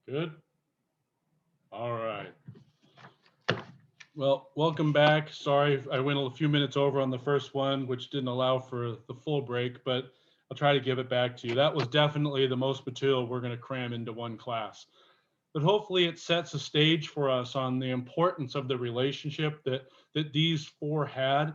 Good. All right. Well, welcome back. Sorry, I went a few minutes over on the first one, which didn't allow for the full break, but I'll try to give it back to you. That was definitely the most material we're going to cram into one class. But hopefully it sets a stage for us on the importance of the relationship that these four had,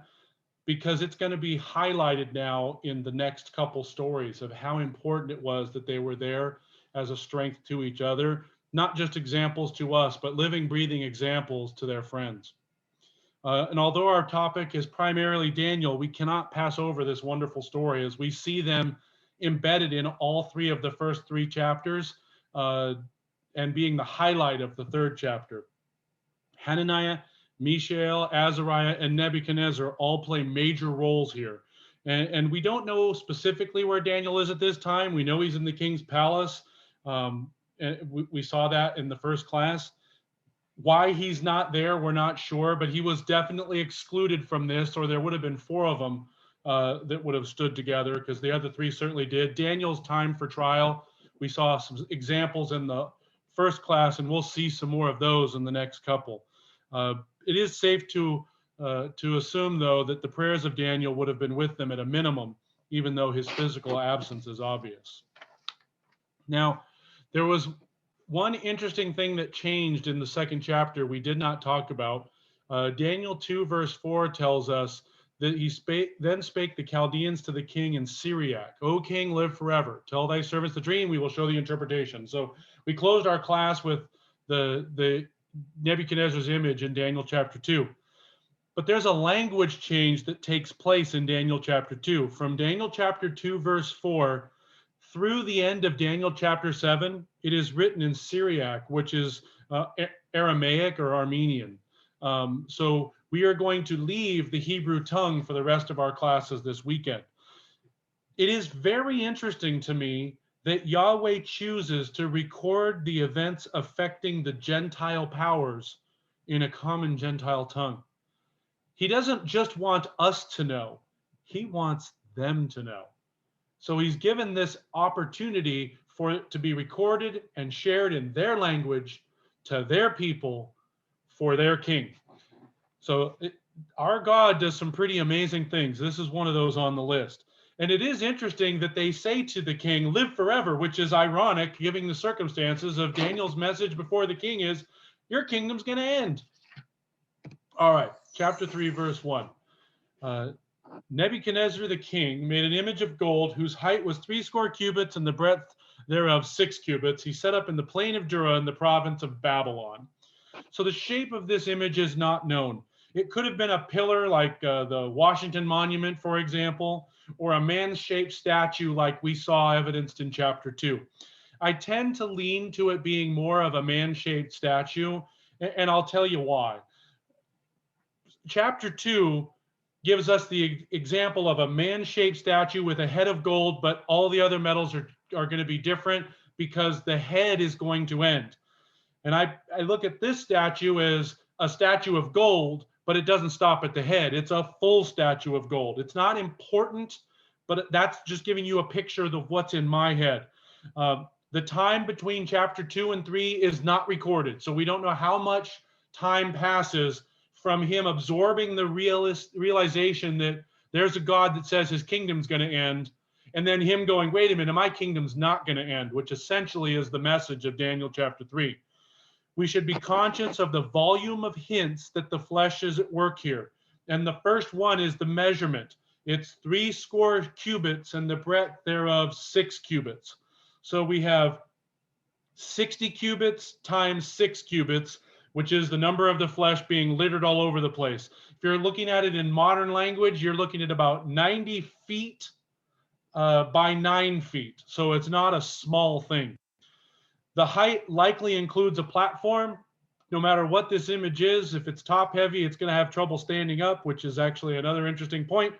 because it's going to be highlighted now in the next couple stories of how important it was that they were there as a strength to each other, not just examples to us, but living, breathing examples to their friends. And although our topic is primarily Daniel, we cannot pass over this wonderful story as we see them embedded in all three of the first three chapters, and being the highlight of the third chapter. Hananiah, Mishael, Azariah, and Nebuchadnezzar all play major roles here. And we don't know specifically where Daniel is at this time. We know he's in the king's palace. And we saw that in the first class. Why he's not there, we're not sure, but he was definitely excluded from this, or there would have been four of them that would have stood together, because the other three certainly did. Daniel's time for trial, we saw some examples in the first class, and we'll see some more of those in the next couple. It is safe to assume, though, that the prayers of Daniel would have been with them at a minimum, even though his physical absence is obvious. Now, there was one interesting thing that changed in the second chapter we did not talk about. Daniel 2 verse 4 tells us that then spake the Chaldeans to the king in Syriac, O king, live forever. Tell thy servants the dream, we will show the interpretation. So we closed our class with the Nebuchadnezzar's image in Daniel chapter 2. But there's a language change that takes place in Daniel chapter 2. From Daniel chapter 2 verse 4 through the end of Daniel chapter 7, it is written in Syriac, which is Aramaic or Armenian. So we are going to leave the Hebrew tongue for the rest of our classes this weekend. It is very interesting to me that Yahweh chooses to record the events affecting the Gentile powers in a common Gentile tongue. He doesn't just want us to know, he wants them to know. So he's given this opportunity for it to be recorded and shared in their language to their people for their king. So our God does some pretty amazing things. This is one of those on the list. And it is interesting that they say to the king, live forever, which is ironic, given the circumstances of Daniel's message before the king is, your kingdom's going to end. All right, chapter 3, verse 1. Nebuchadnezzar the king made an image of gold whose height was 80 cubits and the breadth thereof 6 cubits. He set up in the plain of Dura in the province of Babylon. So the shape of this image is not known. It could have been a pillar like the Washington Monument, for example, or a man-shaped statue like we saw evidenced in chapter 2. I tend to lean to it being more of a man-shaped statue, and I'll tell you why. Chapter 2 gives us the example of a man-shaped statue with a head of gold, but all the other metals are going to be different because the head is going to end. And I look at this statue as a statue of gold, but it doesn't stop at the head. It's a full statue of gold. It's not important, but that's just giving you a picture of what's in my head. The time between chapter 2 and 3 is not recorded, so we don't know how much time passes from him absorbing the realization that there's a God that says his kingdom's going to end, and then him going, wait a minute, my kingdom's not going to end, which essentially is the message of Daniel chapter 3. We should be conscious of the volume of hints that the flesh is at work here. And the first one is the measurement. It's 80 cubits and the breadth thereof 6 cubits. So we have 60 cubits times 6 cubits, which is the number of the flesh being littered all over the place. If you're looking at it in modern language, you're looking at about 90 feet by 9 feet. So it's not a small thing. The height likely includes a platform. No matter what this image is, if it's top heavy, it's going to have trouble standing up, which is actually another interesting point,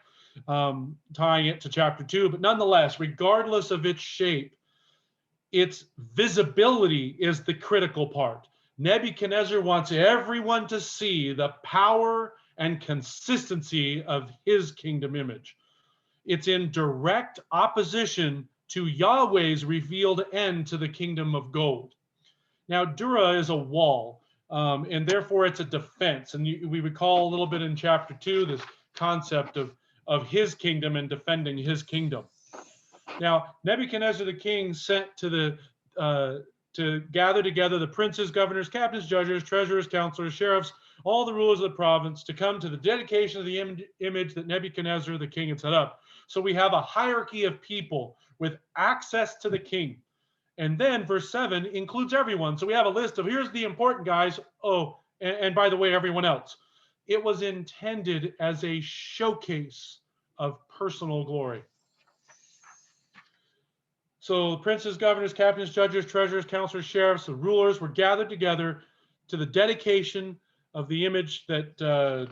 tying it to chapter 2. But nonetheless, regardless of its shape, its visibility is the critical part. Nebuchadnezzar wants everyone to see the power and consistency of his kingdom image. It's in direct opposition to Yahweh's revealed end to the kingdom of gold. Now, dura is a wall, and therefore it's a defense. And we recall a little bit in chapter 2 this concept of his kingdom and defending his kingdom. Now, Nebuchadnezzar the king sent to gather together the princes, governors, captains, judges, treasurers, counselors, sheriffs, all the rulers of the province to come to the dedication of the image that Nebuchadnezzar the king had set up. So we have a hierarchy of people with access to the king. And then verse 7 includes everyone. So we have a list of here's the important guys. Oh, and by the way, everyone else. It was intended as a showcase of personal glory. So princes, governors, captains, judges, treasurers, counselors, sheriffs, the rulers were gathered together to the dedication of the image that,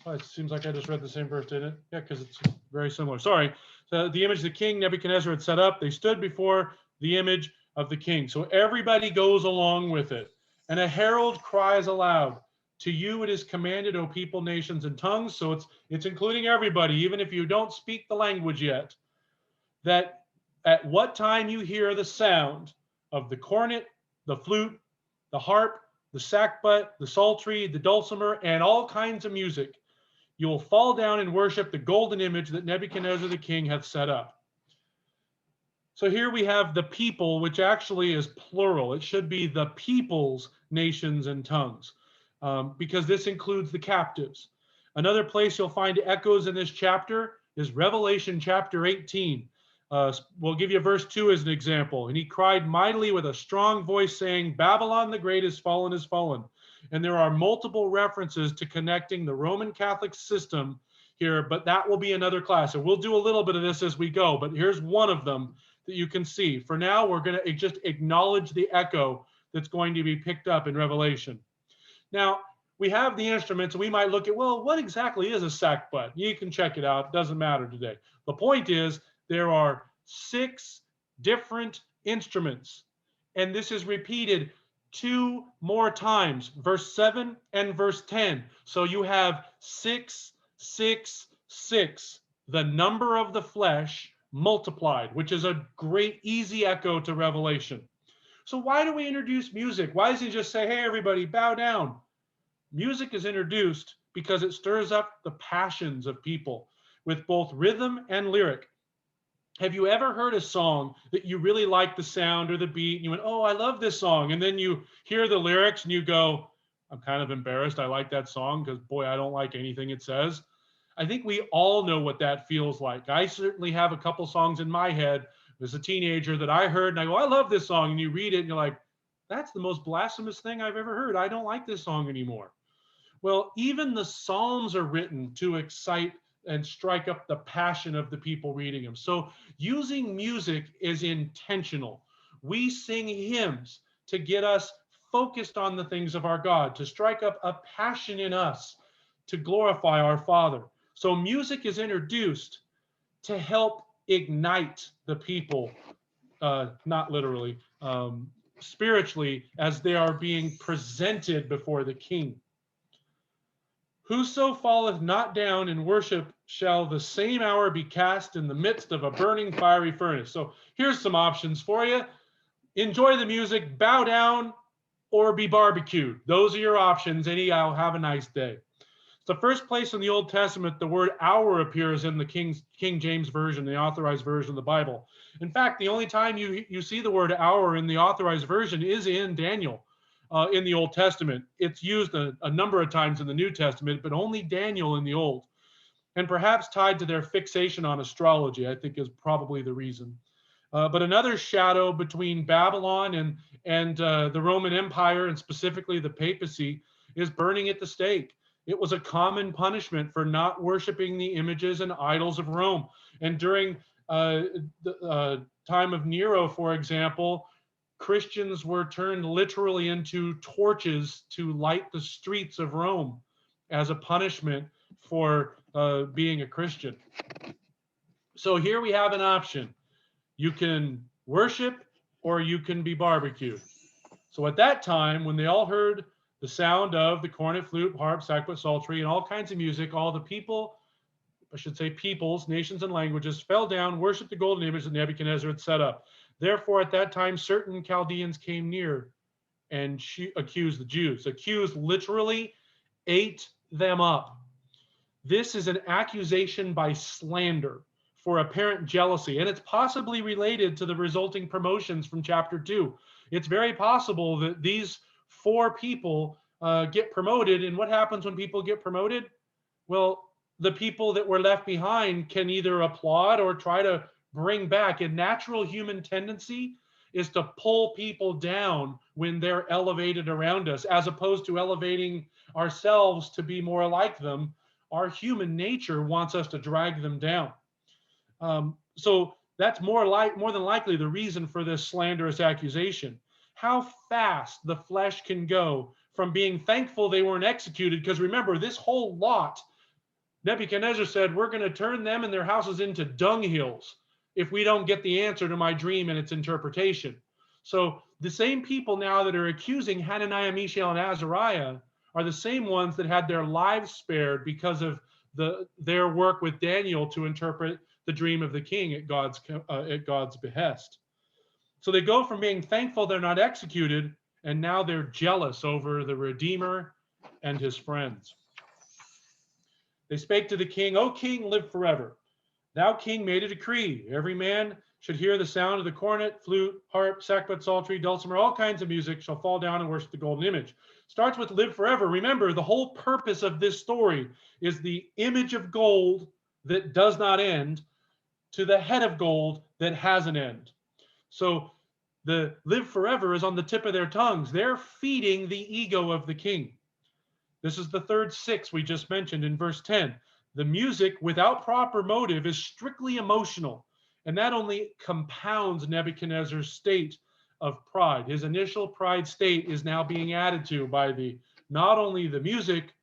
it seems like I just read the same verse, didn't it? Yeah, because it's very similar. Sorry. The image the king Nebuchadnezzar had set up, they stood before the image of the king. So everybody goes along with it. And a herald cries aloud, to you it is commanded, O people, nations, and tongues. So it's including everybody, even if you don't speak the language yet, that at what time you hear the sound of the cornet, the flute, the harp, the sackbut, the psaltery, the dulcimer, and all kinds of music, you will fall down and worship the golden image that Nebuchadnezzar the king hath set up. So here we have the people, which actually is plural. It should be the peoples, nations, and tongues, because this includes the captives. Another place you'll find echoes in this chapter is Revelation chapter 18. We'll give you verse 2 as an example. And he cried mightily with a strong voice, saying, Babylon the great is fallen, is fallen. And there are multiple references to connecting the Roman Catholic system here, but that will be another class. And we'll do a little bit of this as we go, but here's one of them that you can see. For now, we're going to just acknowledge the echo that's going to be picked up in Revelation. Now, we have the instruments, and we might look at, well, what exactly is a sackbut? You can check it out. It doesn't matter today. The point is, there are 6 different instruments, and this is repeated 2 more times, verse 7 and verse 10. So you have 6, 6, 6, the number of the flesh multiplied, which is a great, easy echo to Revelation. So why do we introduce music? Why does he just say, hey, everybody, bow down? Music is introduced because it stirs up the passions of people with both rhythm and lyric. Have you ever heard a song that you really like the sound or the beat, and you went, oh, I love this song, and then you hear the lyrics and you go, I'm kind of embarrassed I like that song because, boy, I don't like anything it says? I think we all know what that feels like. I certainly have a couple songs in my head as a teenager that I heard, and I go, I love this song, and you read it, and you're like, that's the most blasphemous thing I've ever heard. I don't like this song anymore. Well, even the Psalms are written to excite and strike up the passion of the people reading them. So using music is intentional. We sing hymns to get us focused on the things of our God, to strike up a passion in us to glorify our Father. So music is introduced to help ignite the people, not literally, spiritually, as they are being presented before the king. Whoso falleth not down in worship shall the same hour be cast in the midst of a burning fiery furnace. So here's some options for you. Enjoy the music, bow down, or be barbecued. Those are your options. Anyhow, have a nice day. It's the first place in the Old Testament the word hour appears in the King James Version, the authorized version of the Bible. In fact, the only time you see the word hour in the authorized version is in Daniel. In the Old Testament. It's used a number of times in the New Testament, but only Daniel in the Old. And perhaps tied to their fixation on astrology, I think is probably the reason. But another shadow between Babylon and the Roman Empire, and specifically the papacy, is burning at the stake. It was a common punishment for not worshiping the images and idols of Rome. And during the time of Nero, for example, Christians were turned literally into torches to light the streets of Rome as a punishment for being a Christian. So here we have an option. You can worship or you can be barbecued. So at that time, when they all heard the sound of the cornet, flute, harp, sackbut, psaltery, and all kinds of music, all the people, I should say peoples, nations, and languages, fell down, worshiped the golden image that Nebuchadnezzar had set up. Therefore, at that time, certain Chaldeans came near and accuse the Jews. Accuse literally ate them up. This is an accusation by slander for apparent jealousy, and it's possibly related to the resulting promotions from chapter 2. It's very possible that these 4 people get promoted, and what happens when people get promoted? Well, the people that were left behind can either applaud or try to bring back. A natural human tendency is to pull people down when they're elevated around us, as opposed to elevating ourselves to be more like them. Our human nature wants us to drag them down. So that's more than likely the reason for this slanderous accusation. How fast the flesh can go from being thankful they weren't executed, because remember, this whole lot, Nebuchadnezzar said, we're going to turn them and their houses into dunghills if we don't get the answer to my dream and its interpretation. So the same people now that are accusing Hananiah, Mishael, and Azariah are the same ones that had their lives spared because of their work with Daniel to interpret the dream of the king at God's behest. So they go from being thankful they're not executed, and now they're jealous over the Redeemer and his friends. They spake to the king, O king, live forever. Thou, king, made a decree. Every man should hear the sound of the cornet, flute, harp, sackbut, psaltery, dulcimer, all kinds of music shall fall down and worship the golden image. Starts with live forever. Remember, the whole purpose of this story is the image of gold that does not end to the head of gold that has an end. So the live forever is on the tip of their tongues. They're feeding the ego of the king. This is the third 6 we just mentioned in verse 10. The music without proper motive is strictly emotional, and that only compounds Nebuchadnezzar's state of pride. His initial pride state is now being added to by not only the music,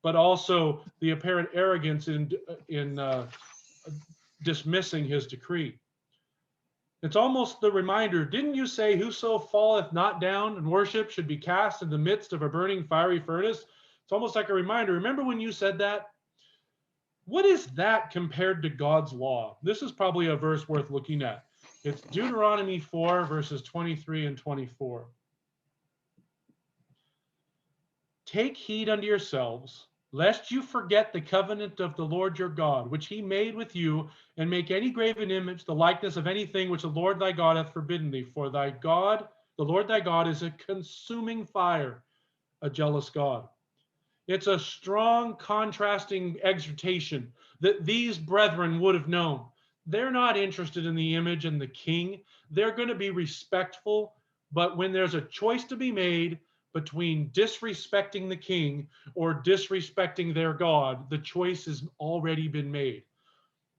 but also the apparent arrogance in dismissing his decree. It's almost the reminder, didn't you say whoso falleth not down and worship should be cast in the midst of a burning fiery furnace? It's almost like a reminder. Remember when you said that? What is that compared to God's law? This is probably a verse worth looking at. It's Deuteronomy 4, verses 23 and 24. Take heed unto yourselves, lest you forget the covenant of the Lord your God, which he made with you, and make any graven image, the likeness of anything which the Lord thy God hath forbidden thee. For thy God, the Lord thy God, is a consuming fire, a jealous God. It's a strong contrasting exhortation that these brethren would have known. They're not interested in the image and the king. They're going to be respectful, but when there's a choice to be made between disrespecting the king or disrespecting their God, the choice has already been made.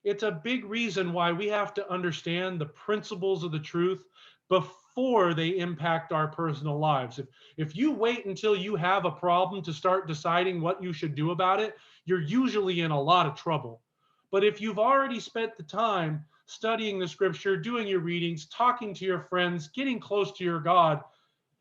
It's a big reason why we have to understand the principles of the truth before they impact our personal lives. If you wait until you have a problem to start deciding what you should do about it, you're usually in a lot of trouble. But if you've already spent the time studying the scripture, doing your readings, talking to your friends, getting close to your God,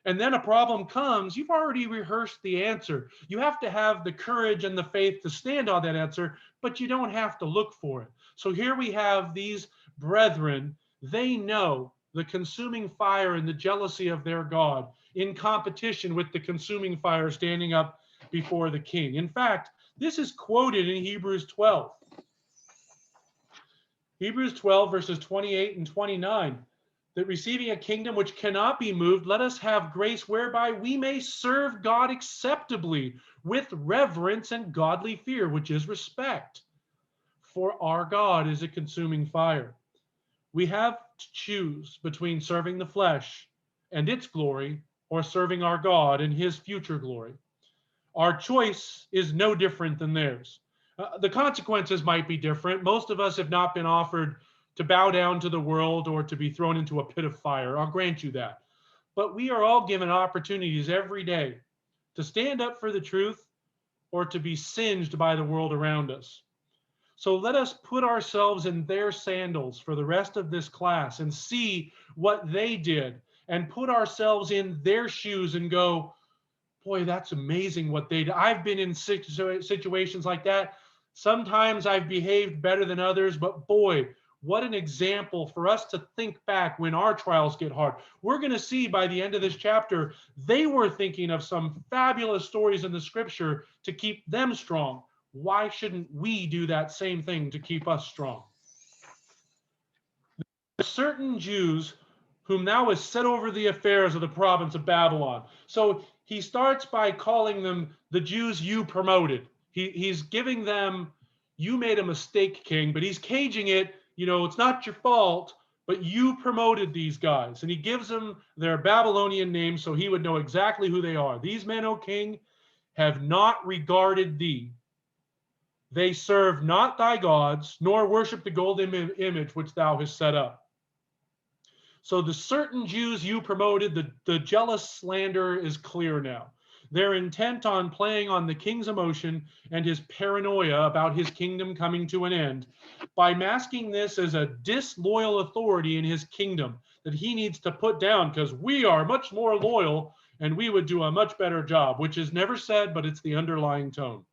and then a problem comes, you've already rehearsed the answer. You have to have the courage and the faith to stand on that answer, but you don't have to look for it. So here we have these brethren. They know the consuming fire and the jealousy of their God in competition with the consuming fire standing up before the king. In fact, this is quoted in Hebrews 12. Hebrews 12, verses 28 and 29. That receiving a kingdom which cannot be moved, let us have grace whereby we may serve God acceptably with reverence and godly fear, which is respect. For our God is a consuming fire. We have to choose between serving the flesh and its glory or serving our God and his future glory. Our choice is no different than theirs. The consequences might be different. Most of us have not been offered to bow down to the world or to be thrown into a pit of fire. I'll grant you that. But we are all given opportunities every day to stand up for the truth or to be singed by the world around us. So let us put ourselves in their sandals for the rest of this class and see what they did and put ourselves in their shoes and go, boy, that's amazing what they did. I've been in situations like that. Sometimes I've behaved better than others, but boy, What an example for us to think back when our trials get hard. We're going to see by the end of this chapter, they were thinking of some fabulous stories in the scripture to keep them strong. Why shouldn't we do that same thing to keep us strong? Certain Jews whom thou hast set over the affairs of the province of Babylon. So he starts by calling them the Jews you promoted. He's giving them, you made a mistake, king, but he's caging it, it's not your fault, but you promoted these guys. And he gives them their Babylonian names so he would know exactly who they are. These men, O king, have not regarded thee. They serve not thy gods, nor worship the golden image which thou hast set up. So the certain Jews you promoted, the jealous slander is clear now. They're intent on playing on the king's emotion and his paranoia about his kingdom coming to an end by masking this as a disloyal authority in his kingdom that he needs to put down because we are much more loyal and we would do a much better job, which is never said, but it's the underlying tone.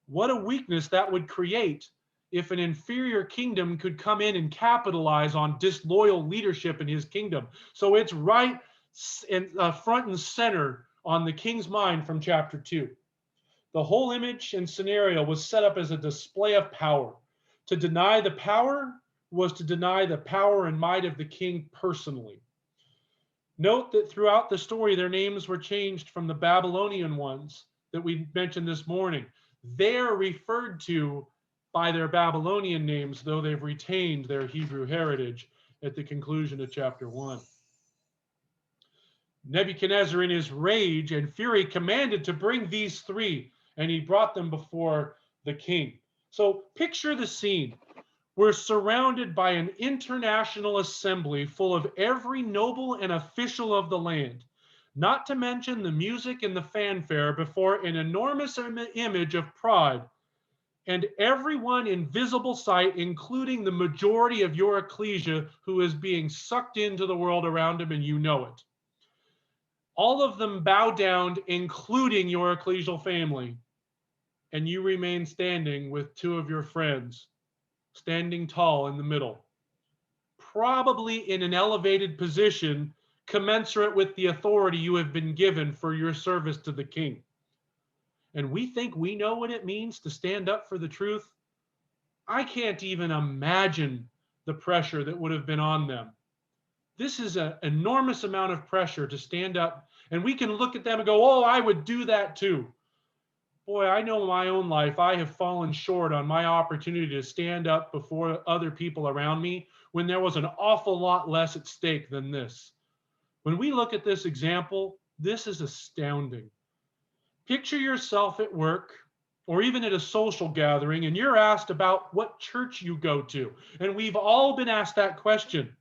What a weakness that would create if an inferior kingdom could come in and capitalize on disloyal leadership in his kingdom. So it's right in, front and center on the king's mind from chapter 2. The whole image and scenario was set up as a display of power. To deny the power was to deny the power and might of the king personally. Note that throughout the story, their names were changed from the Babylonian ones that we mentioned this morning. They're referred to by their Babylonian names, though they've retained their Hebrew heritage at the conclusion of chapter 1. Nebuchadnezzar, in his rage and fury, commanded to bring these three, and he brought them before the king. So picture the scene. We're surrounded by an international assembly full of every noble and official of the land, not to mention the music and the fanfare before an enormous image of pride, and everyone in visible sight, including the majority of your ecclesia, who is being sucked into the world around him, and you know it. All of them bow down, including your ecclesial family, and you remain standing with two of your friends, standing tall in the middle, probably in an elevated position commensurate with the authority you have been given for your service to the king. And we think we know what it means to stand up for the truth. I can't even imagine the pressure that would have been on them. This is an enormous amount of pressure to stand up, and we can look at them and go, oh, I would do that too. Boy, I know in my own life, I have fallen short on my opportunity to stand up before other people around me when there was an awful lot less at stake than this. When we look at this example, this is astounding. Picture yourself at work or even at a social gathering, and you're asked about what church you go to. And we've all been asked that question.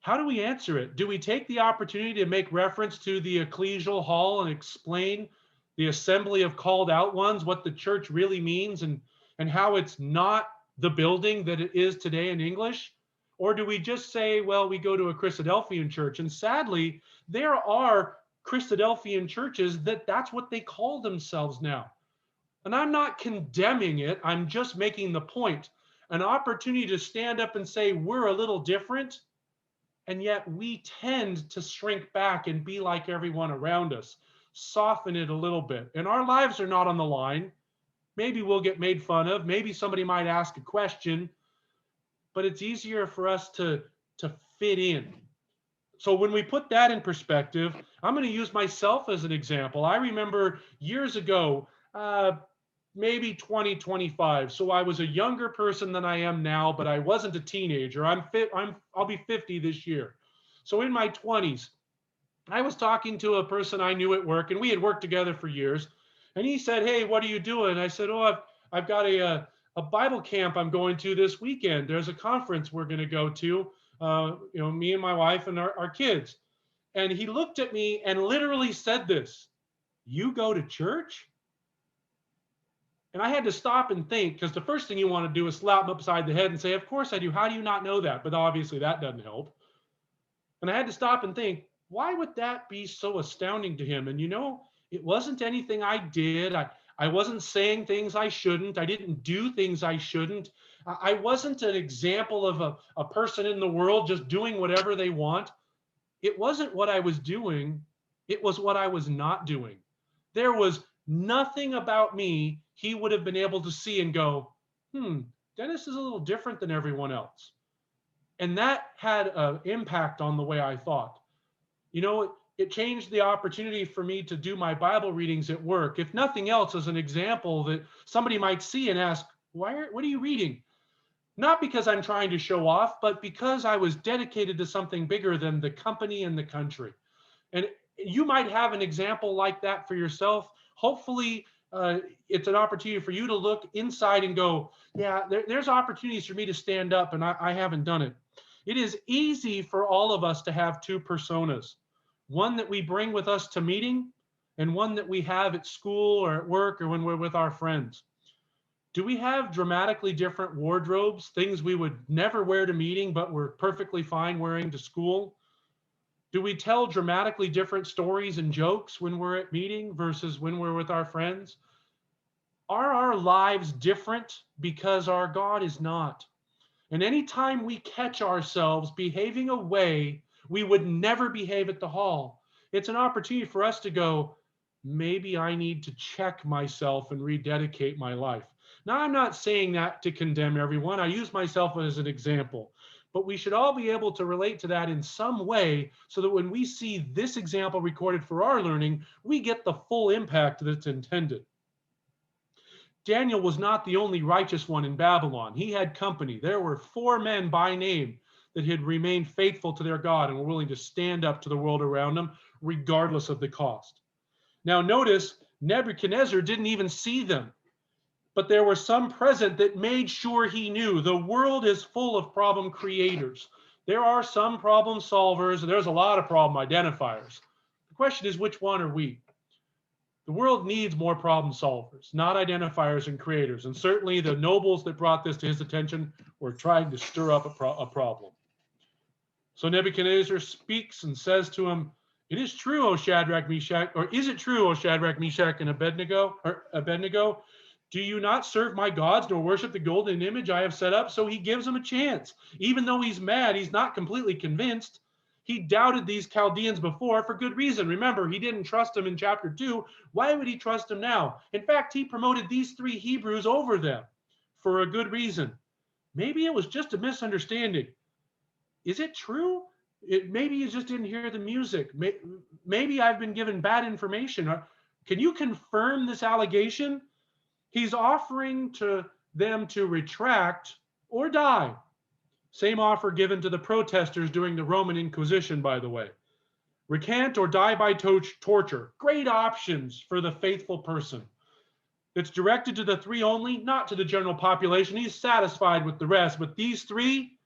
How do we answer it? Do we take the opportunity to make reference to the ecclesial hall and explain the assembly of called out ones, what the church really means, and how it's not the building that it is today in English? Or do we just say, well, we go to a Christadelphian church? And sadly, there are Christadelphian churches that's what they call themselves now. And I'm not condemning it. I'm just making the point. An opportunity to stand up and say, we're a little different. And yet we tend to shrink back and be like everyone around us, soften it a little bit. And our lives are not on the line. Maybe we'll get made fun of. Maybe somebody might ask a question, but it's easier for us to fit in. So when we put that in perspective, I'm going to use myself as an example. I remember years ago, maybe 2025. So I was a younger person than I am now, but I wasn't a teenager. I'll be 50 this year. So in my 20s, I was talking to a person I knew at work, and we had worked together for years. And he said, "Hey, what are you doing?" I said, "Oh, I've got a Bible camp I'm going to this weekend. There's a conference we're going to go to, me and my wife and our kids." And he looked at me and literally said this, "You go to church?" And I had to stop and think, because the first thing you want to do is slap him upside the head and say, "Of course I do. How do you not know that?" But obviously that doesn't help. And I had to stop and think, why would that be so astounding to him? And it wasn't anything I did. I wasn't saying things I shouldn't. I didn't do things I shouldn't. I wasn't an example of a person in the world just doing whatever they want. It wasn't what I was doing, it was what I was not doing. There was nothing about me he would have been able to see and go, Dennis is a little different than everyone else. And that had an impact on the way I thought. You know, it changed the opportunity for me to do my Bible readings at work. If nothing else, as an example that somebody might see and ask, what are you reading? Not because I'm trying to show off, but because I was dedicated to something bigger than the company and the country. And you might have an example like that for yourself. Hopefully, it's an opportunity for you to look inside and go, yeah, there's opportunities for me to stand up, and I haven't done it. It is easy for all of us to have two personas, one that we bring with us to meeting and one that we have at school or at work or when we're with our friends. Do we have dramatically different wardrobes, things we would never wear to meeting, but we're perfectly fine wearing to school? Do we tell dramatically different stories and jokes when we're at meeting versus when we're with our friends? Are our lives different because our God is not? And anytime we catch ourselves behaving a way we would never behave at the hall, it's an opportunity for us to go, maybe I need to check myself and rededicate my life. Now, I'm not saying that to condemn everyone. I use myself as an example. But we should all be able to relate to that in some way so that when we see this example recorded for our learning, we get the full impact that's intended. Daniel was not the only righteous one in Babylon. He had company. There were 4 men by name that had remained faithful to their God and were willing to stand up to the world around them, regardless of the cost. Now, notice Nebuchadnezzar didn't even see them, but there were some present that made sure he knew. The world is full of problem creators. There are some problem solvers, and there's a lot of problem identifiers. The question is, which one are we? The world needs more problem solvers, not identifiers and creators. And certainly the nobles that brought this to his attention were trying to stir up a problem. So Nebuchadnezzar speaks and says to him, "It is true, O Shadrach, Meshach, or is it true, O Shadrach, Meshach, and Abednego? Do you not serve my gods nor worship the golden image I have set up?" So he gives him a chance. Even though he's mad, he's not completely convinced. He doubted these Chaldeans before for good reason. Remember, he didn't trust them in chapter 2. Why would he trust them now? In fact, he promoted these 3 Hebrews over them for a good reason. Maybe it was just a misunderstanding. Is it true? Maybe you just didn't hear the music. Maybe I've been given bad information. Can you confirm this allegation? He's offering to them to retract or die. Same offer given to the protesters during the Roman Inquisition, by the way. Recant or die by torture. Great options for the faithful person. It's directed to the 3 only, not to the general population. He's satisfied with the rest, but these 3,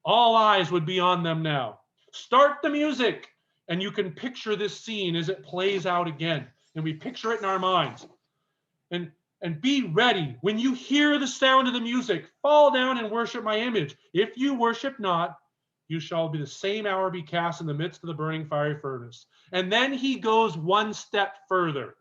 all eyes would be on them now. Start the music, and you can picture this scene as it plays out again. And we picture it in our minds. And be ready. When you hear the sound of the music, fall down and worship my image. If you worship not, you shall be the same hour be cast in the midst of the burning fiery furnace. And then he goes one step further.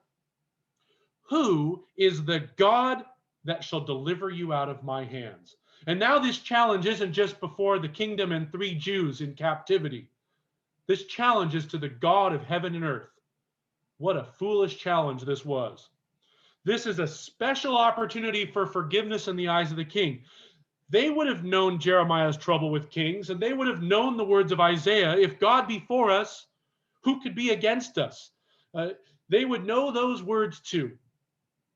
Who is the God that shall deliver you out of my hands? And now this challenge isn't just before the kingdom and 3 Jews in captivity. This challenge is to the God of heaven and earth. What a foolish challenge this was. This is a special opportunity for forgiveness in the eyes of the king. They would have known Jeremiah's trouble with kings, and they would have known the words of Isaiah, if God be for us, who could be against us? They would know those words too.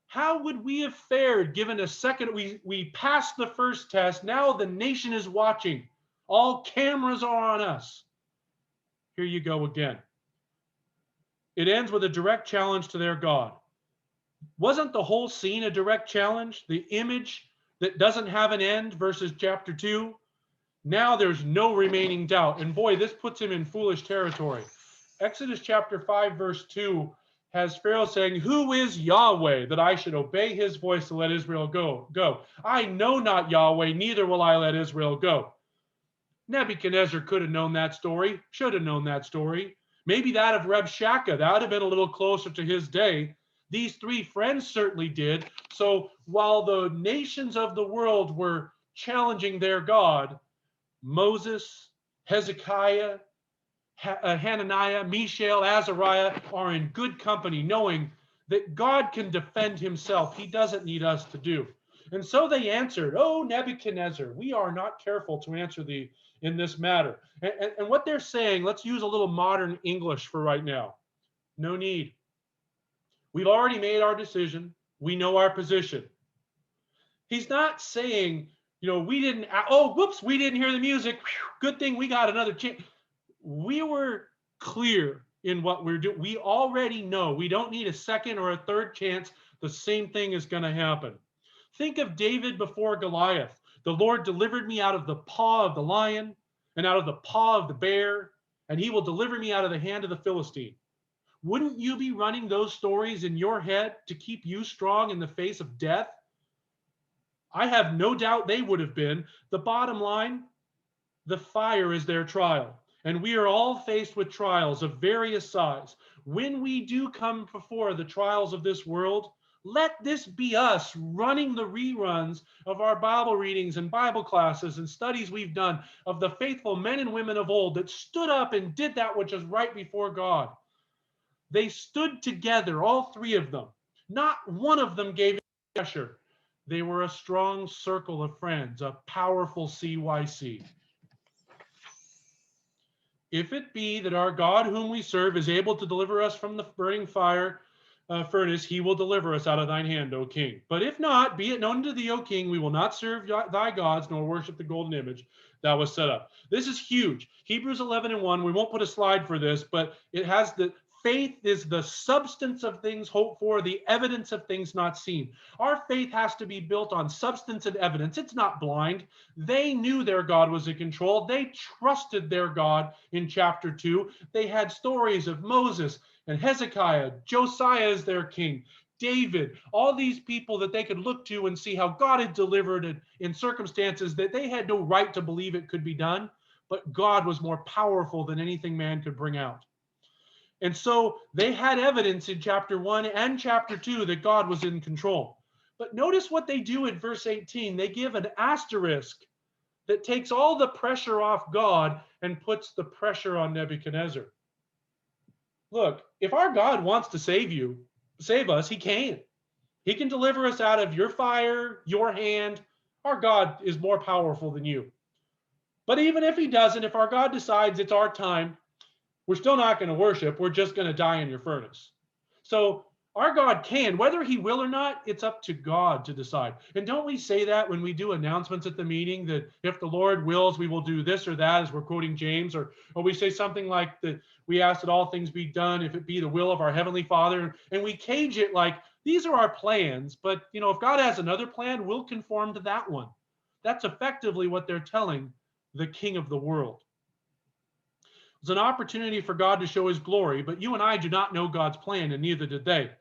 How would we have fared given a second? We passed the first test. Now the nation is watching. All cameras are on us. Here you go again. It ends with a direct challenge to their God. Wasn't the whole scene a direct challenge? The image that doesn't have an end versus chapter 2. Now there's no remaining doubt. And boy, this puts him in foolish territory. Exodus chapter 5, verse 2 has Pharaoh saying, "Who is Yahweh that I should obey his voice to let Israel go? I know not Yahweh, neither will I let Israel go." Nebuchadnezzar could have known that story, should have known that story. Maybe that of Rabshakeh, that would have been a little closer to his day. These 3 friends certainly did. So while the nations of the world were challenging their God, Moses, Hezekiah, Hananiah, Mishael, Azariah are in good company, knowing that God can defend himself. He doesn't need us to do. And so they answered, "Oh, Nebuchadnezzar, we are not careful to answer thee in this matter." And what they're saying, let's use a little modern English for right now. No need. We've already made our decision. We know our position. He's not saying, we didn't, oh, whoops, we didn't hear the music. Whew, good thing we got another chance. We were clear in what we're doing. We already know. We don't need a second or a third chance. The same thing is going to happen. Think of David before Goliath. The Lord delivered me out of the paw of the lion and out of the paw of the bear, and he will deliver me out of the hand of the Philistine. Wouldn't you be running those stories in your head to keep you strong in the face of death? I have no doubt they would have been. The bottom line, the fire is their trial. And we are all faced with trials of various size. When we do come before the trials of this world, let this be us running the reruns of our Bible readings and Bible classes and studies we've done of the faithful men and women of old that stood up and did that which is right before God. They stood together, all three of them. Not one of them gave pressure. They were a strong circle of friends, a powerful CYC. If it be that our God whom we serve is able to deliver us from the burning fire furnace, he will deliver us out of thine hand, O king. But if not, be it known to thee, O king, we will not serve thy gods, nor worship the golden image that was set up. This is huge. Hebrews 11:1, we won't put a slide for this, but it has the faith is the substance of things hoped for, the evidence of things not seen. Our faith has to be built on substance and evidence. It's not blind. They knew their God was in control. They trusted their God in chapter 2. They had stories of Moses and Hezekiah, Josiah as their king, David, all these people that they could look to and see how God had delivered it in circumstances that they had no right to believe it could be done. But God was more powerful than anything man could bring out. And so they had evidence in chapter 1 and chapter 2 that God was in control. But notice what they do in verse 18. They give an asterisk that takes all the pressure off God and puts the pressure on Nebuchadnezzar. Look, if our God wants to save us, he can. He can deliver us out of your fire, your hand. Our God is more powerful than you. But even if he doesn't, if our God decides it's our time, we're still not going to worship. We're just going to die in your furnace. So our God can, whether he will or not, it's up to God to decide. And don't we say that when we do announcements at the meeting, that if the Lord wills, we will do this or that, as we're quoting James, or we say something like that we ask that all things be done if it be the will of our Heavenly Father. And we cage it like, these are our plans, but if God has another plan, we'll conform to that one. That's effectively what they're telling the king of the world. It's an opportunity for God to show his glory, but you and I do not know God's plan, and neither did they.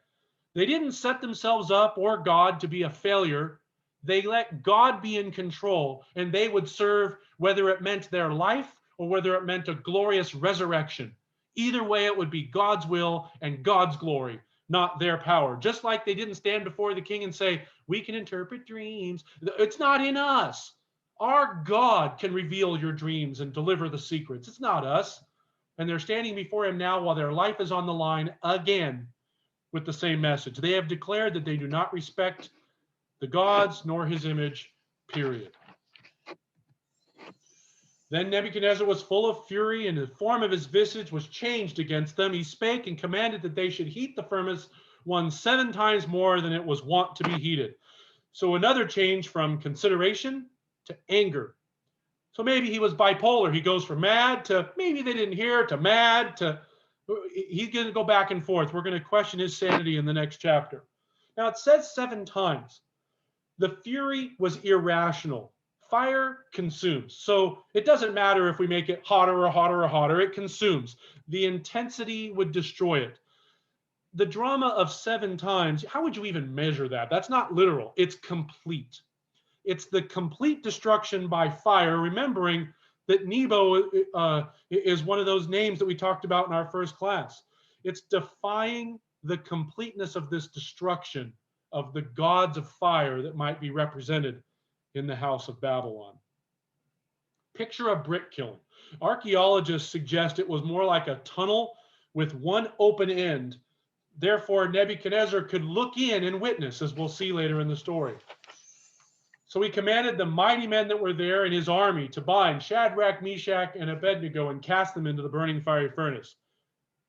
They didn't set themselves up or God to be a failure. They let God be in control, and they would serve whether it meant their life or whether it meant a glorious resurrection. Either way, it would be God's will and God's glory, not their power. Just like they didn't stand before the king and say, we can interpret dreams. It's not in us. Our God can reveal your dreams and deliver the secrets. It's not us. And they're standing before him now while their life is on the line again with the same message. They have declared that they do not respect the gods nor his image, period. Then Nebuchadnezzar was full of fury, and the form of his visage was changed against them. He spake and commanded that they should heat the furnace 7 times more than it was wont to be heated. So another change from consideration to anger. So maybe he was bipolar. He goes from mad to maybe they didn't hear to mad to he's going to go back and forth. We're going to question his sanity in the next chapter. Now it says 7 times. The fury was irrational. Fire consumes. So it doesn't matter if we make it hotter or hotter or hotter. It consumes. The intensity would destroy it. The drama of 7 times, how would you even measure that? That's not literal. It's complete. It's the complete destruction by fire, remembering that Nebo is one of those names that we talked about in our first class. It's defying the completeness of this destruction of the gods of fire that might be represented in the house of Babylon. Picture a brick kiln. Archaeologists suggest it was more like a tunnel with one open end. Therefore, Nebuchadnezzar could look in and witness, as we'll see later in the story. So he commanded the mighty men that were there in his army to bind Shadrach, Meshach, and Abednego and cast them into the burning fiery furnace.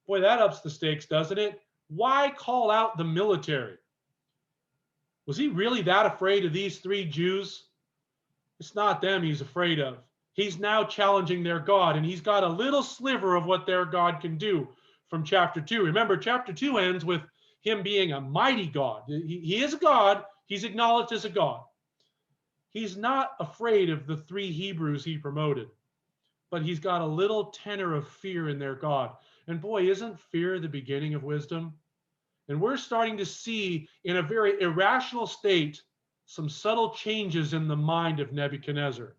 Boy, that ups the stakes, doesn't it? Why call out the military? Was he really that afraid of these three Jews? It's not them he's afraid of. He's now challenging their God, and he's got a little sliver of what their God can do from chapter 2. Remember, chapter 2 ends with him being a mighty God. He is a God. He's acknowledged as a God. He's not afraid of the three Hebrews he promoted, but he's got a little tenor of fear in their God. And boy, isn't fear the beginning of wisdom? And we're starting to see in a very irrational state some subtle changes in the mind of Nebuchadnezzar.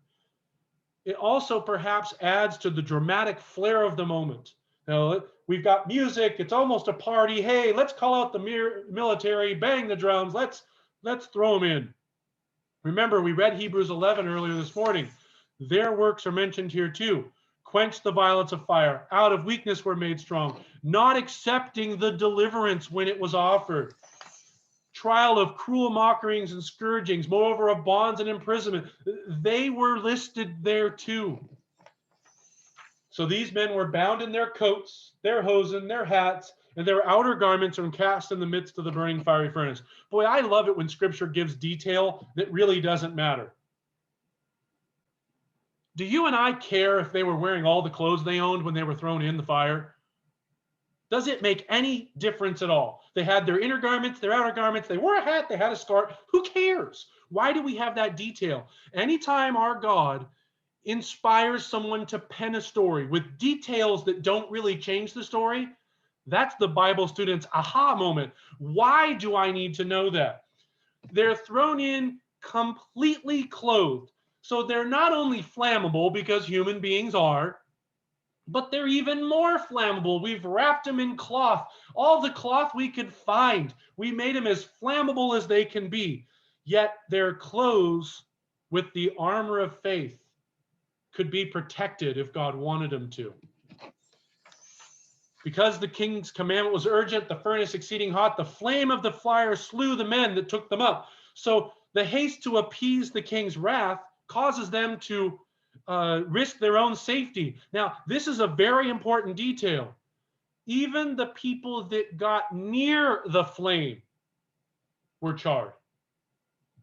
It also perhaps adds to the dramatic flair of the moment. Now, we've got music, it's almost a party. Hey, let's call out the military, bang the drums, let's throw them in. Remember, we read Hebrews 11 earlier this morning. Their works are mentioned here too. Quench the violence of fire. Out of weakness were made strong. Not accepting the deliverance when it was offered. Trial of cruel mockings and scourgings. Moreover, of bonds and imprisonment. They were listed there too. So these men were bound in their coats, their hosen, their hats, and their outer garments are cast in the midst of the burning fiery furnace. Boy, I love it when Scripture gives detail that really doesn't matter. Do you and I care if they were wearing all the clothes they owned when they were thrown in the fire? Does it make any difference at all? They had their inner garments, their outer garments, they wore a hat, they had a scarf. Who cares? Why do we have that detail? Anytime our God inspires someone to pen a story with details that don't really change the story, that's the Bible student's aha moment. Why do I need to know that? They're thrown in completely clothed. So they're not only flammable, because human beings are, but they're even more flammable. We've wrapped them in cloth, all the cloth we could find. We made them as flammable as they can be. Yet their clothes with the armor of faith could be protected if God wanted them to. Because the king's commandment was urgent, the furnace exceeding hot, the flame of the fire slew the men that took them up. So the haste to appease the king's wrath causes them to risk their own safety. Now, this is a very important detail. Even the people that got near the flame were charred.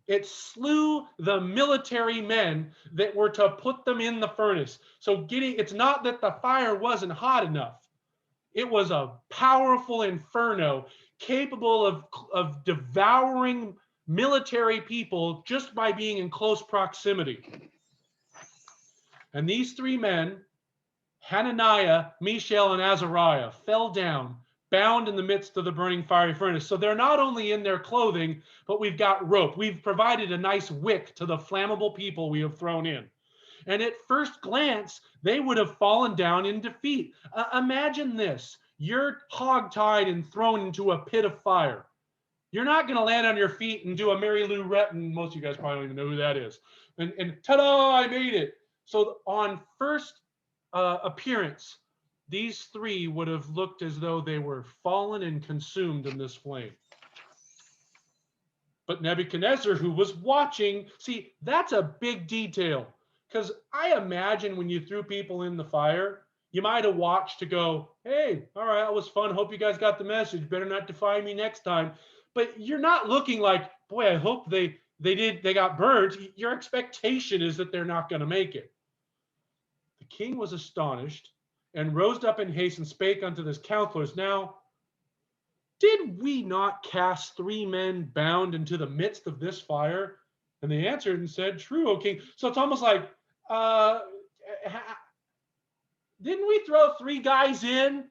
It slew the military men that were to put them in the furnace. So it's not that the fire wasn't hot enough. It was a powerful inferno capable of devouring military people just by being in close proximity. And these three men, Hananiah, Mishael, and Azariah, fell down, bound in the midst of the burning fiery furnace. So they're not only in their clothing, but we've got rope. We've provided a nice wick to the flammable people we have thrown in. And at first glance, they would have fallen down in defeat. Imagine this. You're hogtied and thrown into a pit of fire. You're not going to land on your feet and do a Mary Lou Retton. Most of you guys probably don't even know who that is. And ta-da, I made it. So on first appearance, these three would have looked as though they were fallen and consumed in this flame. But Nebuchadnezzar, who was watching, see, that's a big detail. Because I imagine when you threw people in the fire, you might have watched to go, hey, all right, that was fun. Hope you guys got the message. Better not defy me next time. But you're not looking like, boy, I hope they got burned. Your expectation is that they're not going to make it. The king was astonished and rose up in haste and spake unto his counselors. Now, did we not cast three men bound into the midst of this fire? And they answered and said, true, O king. So it's almost like, didn't we throw three guys in?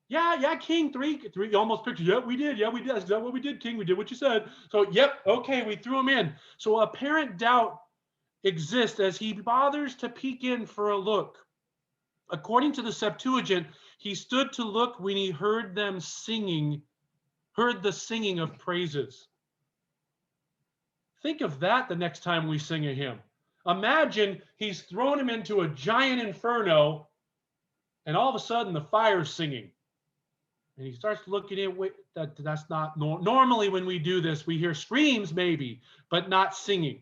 Yeah, king, three, almost pictured. Yeah, we did. Is that what we did, king? We did what you said. So, yep, okay, we threw them in. So apparent doubt exists as he bothers to peek in for a look. According to the Septuagint, he stood to look when he heard the singing of praises. Think of that the next time we sing a hymn. Imagine he's thrown him into a giant inferno, and all of a sudden the fire's singing. And he starts looking at that's not normally when we do this, we hear screams maybe, but not singing.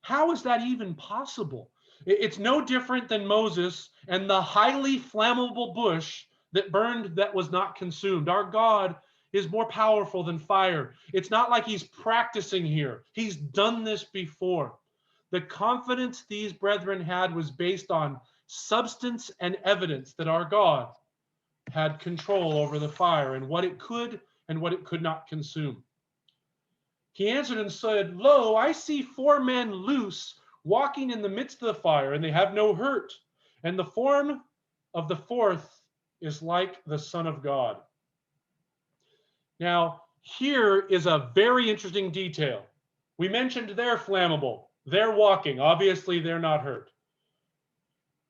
How is that even possible? It's no different than Moses and the highly flammable bush that burned that was not consumed. Our God is more powerful than fire. It's not like he's practicing here. He's done this before. The confidence these brethren had was based on substance and evidence that our God had control over the fire and what it could and what it could not consume. He answered and said, Lo, I see 4 men loose, walking in the midst of the fire, and they have no hurt. And the form of the 4th is like the Son of God. Now, here is a very interesting detail. We mentioned they're flammable. They're walking. Obviously, they're not hurt.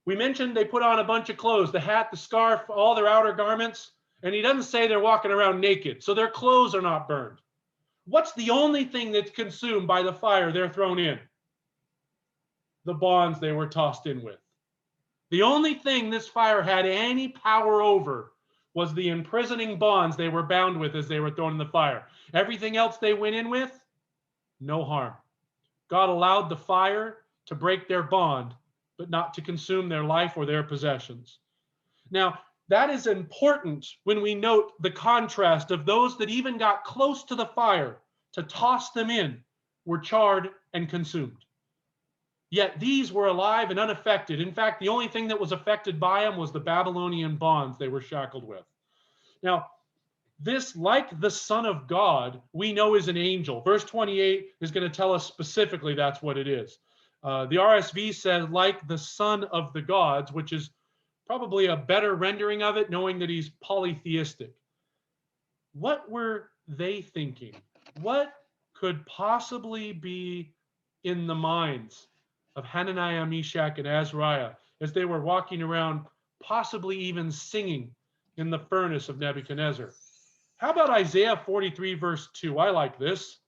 We mentioned they put on a bunch of clothes, the hat, the scarf, all their outer garments, and he doesn't say they're walking around naked, so their clothes are not burned. What's the only thing that's consumed by the fire they're thrown in? The bonds they were tossed in with. The only thing this fire had any power over was the imprisoning bonds they were bound with as they were thrown in the fire. Everything else they went in with, no harm. God allowed the fire to break their bond, but not to consume their life or their possessions. Now, that is important when we note the contrast of those that even got close to the fire to toss them in were charred and consumed. Yet these were alive and unaffected. In fact, the only thing that was affected by them was the Babylonian bonds they were shackled with. Now, this, like the Son of God, we know is an angel. Verse 28 is going to tell us specifically that's what it is. The RSV says, like the Son of the gods, which is probably a better rendering of it, knowing that he's polytheistic. What were they thinking? What could possibly be in the minds of Hananiah, Meshach, and Azariah as they were walking around, possibly even singing in the furnace of Nebuchadnezzar? How about Isaiah 43, verse 2? I like this.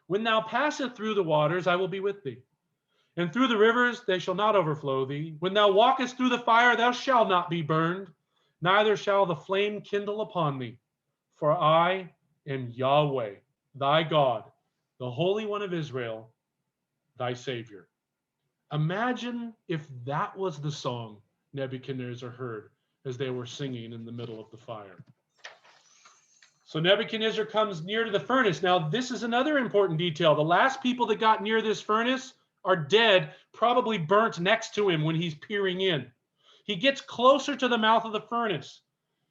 When thou passest through the waters, I will be with thee. And through the rivers, they shall not overflow thee. When thou walkest through the fire, thou shalt not be burned, neither shall the flame kindle upon thee. For I am Yahweh, thy God, the Holy One of Israel, thy Savior. Imagine if that was the song Nebuchadnezzar heard as they were singing in the middle of the fire. So Nebuchadnezzar comes near to the furnace. Now, this is another important detail. The last people that got near this furnace are dead, probably burnt next to him when he's peering in. He gets closer to the mouth of the furnace,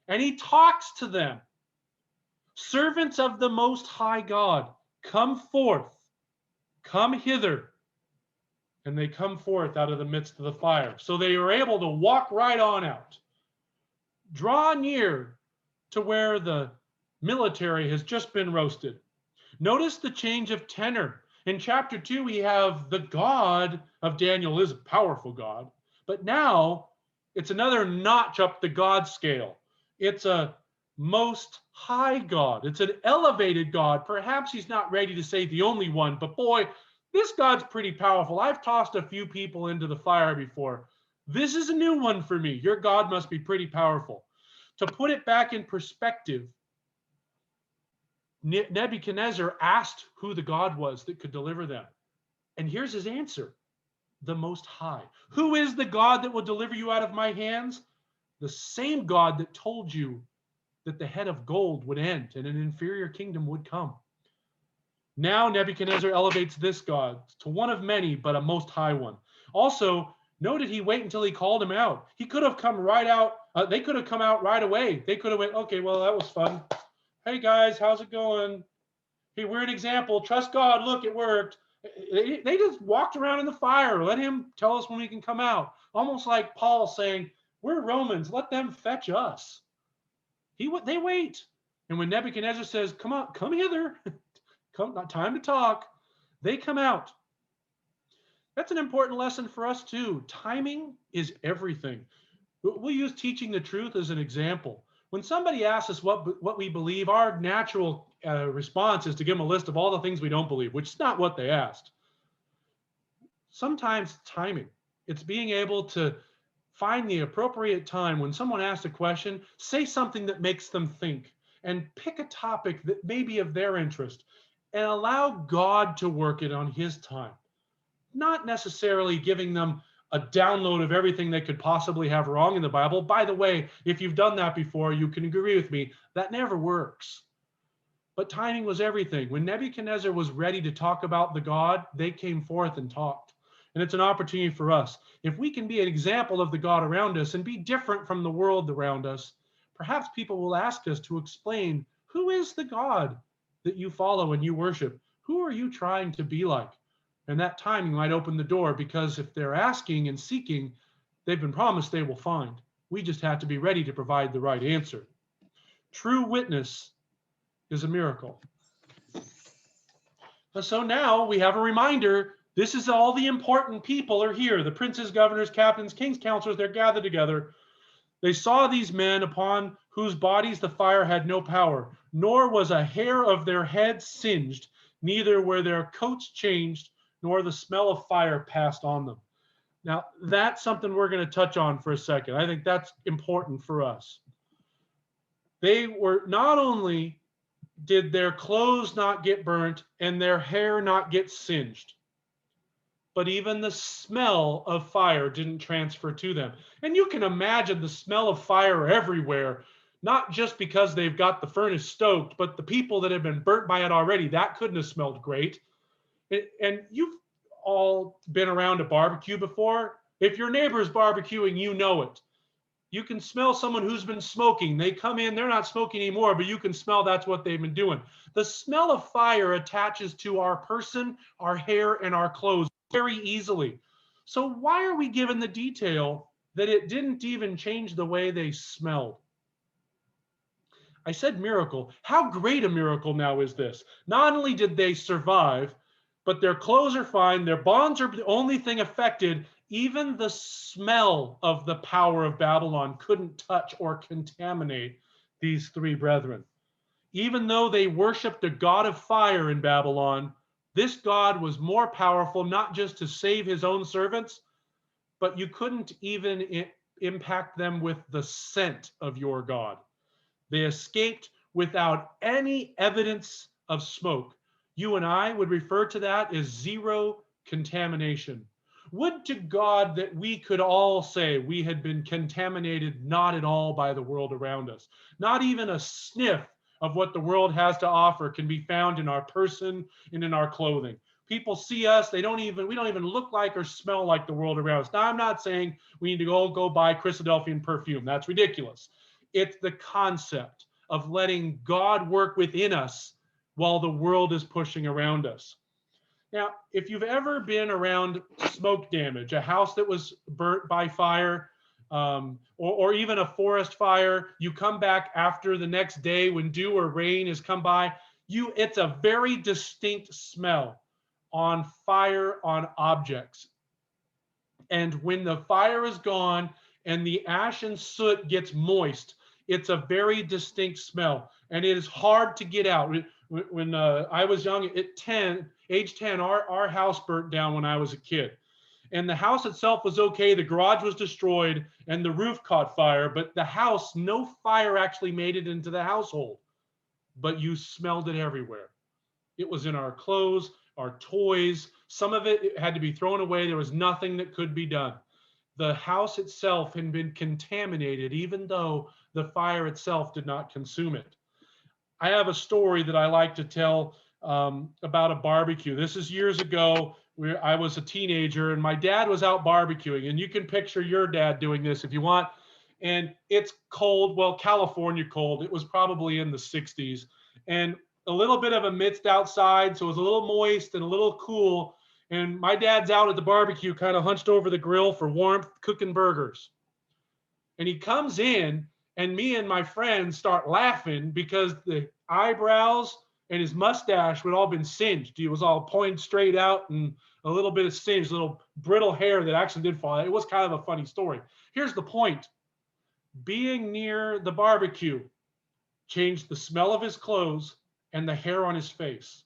and he talks to them. Servants of the Most High God, come forth, come hither. And they come forth out of the midst of the fire. So they are able to walk right on out. Draw near to where the military has just been roasted. Notice the change of tenor. In chapter 2, we have the God of Daniel is a powerful God, but now it's another notch up the God scale. It's a most high God. It's an elevated God. Perhaps he's not ready to say the only one, but boy, this God's pretty powerful. I've tossed a few people into the fire before. This is a new one for me. Your God must be pretty powerful. To put it back in perspective, Nebuchadnezzar asked who the God was that could deliver them. And here's his answer: the Most High. Who is the God that will deliver you out of my hands? The same God that told you that the head of gold would end and an inferior kingdom would come. Now Nebuchadnezzar elevates this God to one of many, but a most high one. Also, noted he wait until he called him out. He could have come right out. They could have come out right away. They could have went, okay, well, that was fun. Hey guys, how's it going? Hey, we're an example. Trust God. Look, it worked. They just walked around in the fire. Let him tell us when we can come out. Almost like Paul saying, we're Romans. Let them fetch us. They wait. And when Nebuchadnezzar says, come on, come hither. Come, not time to talk. They come out. That's an important lesson for us too. Timing is everything. We'll use teaching the truth as an example. When somebody asks us what we believe, our natural response is to give them a list of all the things we don't believe, which is not what they asked. Sometimes timing. It's being able to find the appropriate time when someone asks a question, say something that makes them think, and pick a topic that may be of their interest, and allow God to work it on his time. Not necessarily giving them a download of everything they could possibly have wrong in the Bible. By the way, if you've done that before, you can agree with me, that never works. But timing was everything. When Nebuchadnezzar was ready to talk about the God, they came forth and talked. And it's an opportunity for us. If we can be an example of the God around us and be different from the world around us, perhaps people will ask us to explain, who is the God that you follow and you worship? Who are you trying to be like? And that timing might open the door, because if they're asking and seeking, they've been promised they will find. We just have to be ready to provide the right answer. True witness is a miracle. So now we have a reminder. This is all the important people are here. The princes, governors, captains, kings, counselors, they're gathered together. They saw these men upon whose bodies the fire had no power, nor was a hair of their heads singed, neither were their coats changed, nor the smell of fire passed on them. Now, that's something we're going to touch on for a second. I think that's important for us. They were not only did their clothes not get burnt and their hair not get singed, but even the smell of fire didn't transfer to them. And you can imagine the smell of fire everywhere, not just because they've got the furnace stoked, but the people that have been burnt by it already, that couldn't have smelled great. And you've all been around a barbecue before. If your neighbor's barbecuing, you know it. You can smell someone who's been smoking. They come in, they're not smoking anymore, but you can smell that's what they've been doing. The smell of fire attaches to our person, our hair, and our clothes very easily. So why are we given the detail that it didn't even change the way they smelled? I said miracle. How great a miracle now is this? Not only did they survive, but their clothes are fine, their bonds are the only thing affected. Even the smell of the power of Babylon couldn't touch or contaminate these three brethren. Even though they worshiped a god of fire in Babylon, this God was more powerful, not just to save his own servants, but you couldn't even impact them with the scent of your God. They escaped without any evidence of smoke. You and I would refer to that as zero contamination. Would to God that we could all say we had been contaminated not at all by the world around us. Not even a sniff of what the world has to offer can be found in our person and in our clothing. People see us, we don't even look like or smell like the world around us. Now, I'm not saying we need to go buy Christadelphian perfume. That's ridiculous. It's the concept of letting God work within us while the world is pushing around us. Now, if you've ever been around smoke damage, a house that was burnt by fire, or even a forest fire, you come back after the next day when dew or rain has come by, it's a very distinct smell on fire on objects. And when the fire is gone and the ash and soot gets moist, it's a very distinct smell, and it is hard to get out. When I was young, age 10, our house burnt down when I was a kid. And the house itself was okay. The garage was destroyed and the roof caught fire, but the house, no fire actually made it into the household. But you smelled it everywhere. It was in our clothes, our toys. Some of it had to be thrown away. There was nothing that could be done. The house itself had been contaminated, even though the fire itself did not consume it. I have a story that I like to tell about a barbecue. This is years ago. I was a teenager and my dad was out barbecuing, and you can picture your dad doing this if you want. And it's cold, well, California cold. It was probably in the 60s and a little bit of a mist outside. So it was a little moist and a little cool. And my dad's out at the barbecue, kind of hunched over the grill for warmth, cooking burgers. And he comes in, and me and my friends start laughing because the eyebrows and his mustache would all been singed. He was all pointed straight out and a little bit of singed, little brittle hair that actually did fall out. It was kind of a funny story. Here's the point. Being near the barbecue changed the smell of his clothes and the hair on his face.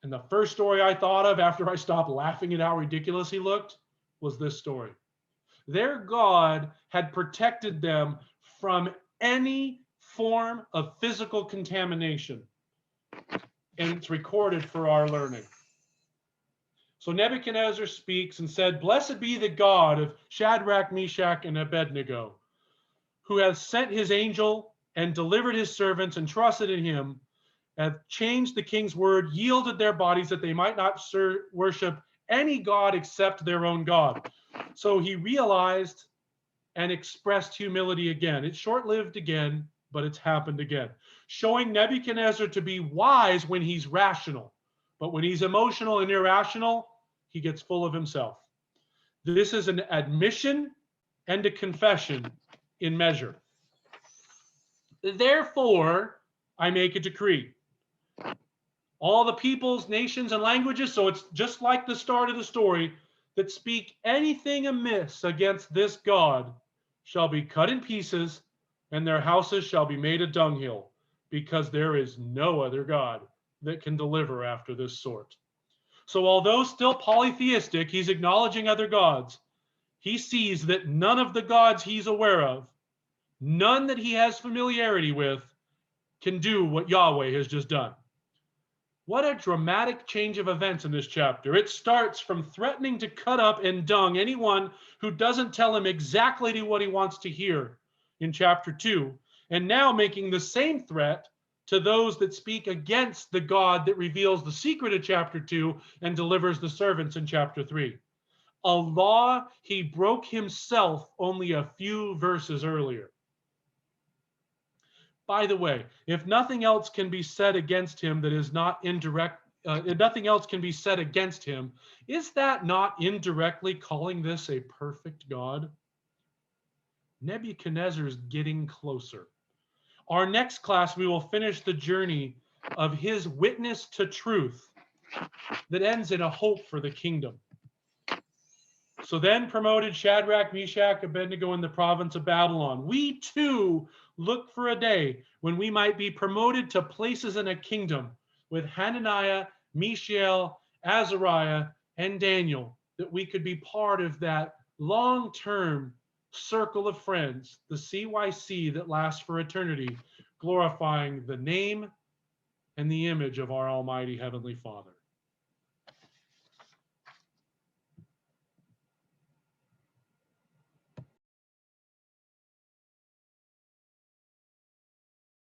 And the first story I thought of after I stopped laughing at how ridiculous he looked was this story. Their God had protected them from any form of physical contamination. And it's recorded for our learning. So Nebuchadnezzar speaks and said, "Blessed be the God of Shadrach, Meshach, and Abednego, who has sent his angel and delivered his servants and trusted in him, have changed the king's word, yielded their bodies that they might not worship any God except their own God." So he realized and expressed humility again. It's short-lived again, but it's happened again, showing Nebuchadnezzar to be wise when he's rational. But when he's emotional and irrational, he gets full of himself. This is an admission and a confession in measure. Therefore, I make a decree. All the peoples, nations, and languages, so it's just like the start of the story, that speak anything amiss against this God shall be cut in pieces, and their houses shall be made a dunghill, because there is no other God that can deliver after this sort. So although still polytheistic, he's acknowledging other gods. He sees that none of the gods he's aware of, none that he has familiarity with, can do what Yahweh has just done. What a dramatic change of events in this chapter. It starts from threatening to cut up and dung anyone who doesn't tell him exactly what he wants to hear in chapter 2, and now making the same threat to those that speak against the God that reveals the secret of chapter 2 and delivers the servants in chapter 3. A law he broke himself only a few verses earlier. By the way, if nothing else can be said against him that is not indirect, if nothing else can be said against him, is that not indirectly calling this a perfect God? Nebuchadnezzar is getting closer. Our next class, we will finish the journey of his witness to truth that ends in a hope for the kingdom. So then promoted Shadrach, Meshach, Abednego in the province of Babylon. We too look for a day when we might be promoted to places in a kingdom with Hananiah, Mishael, Azariah, and Daniel, that we could be part of that long-term circle of friends, the CYC that lasts for eternity, glorifying the name and the image of our Almighty Heavenly Father.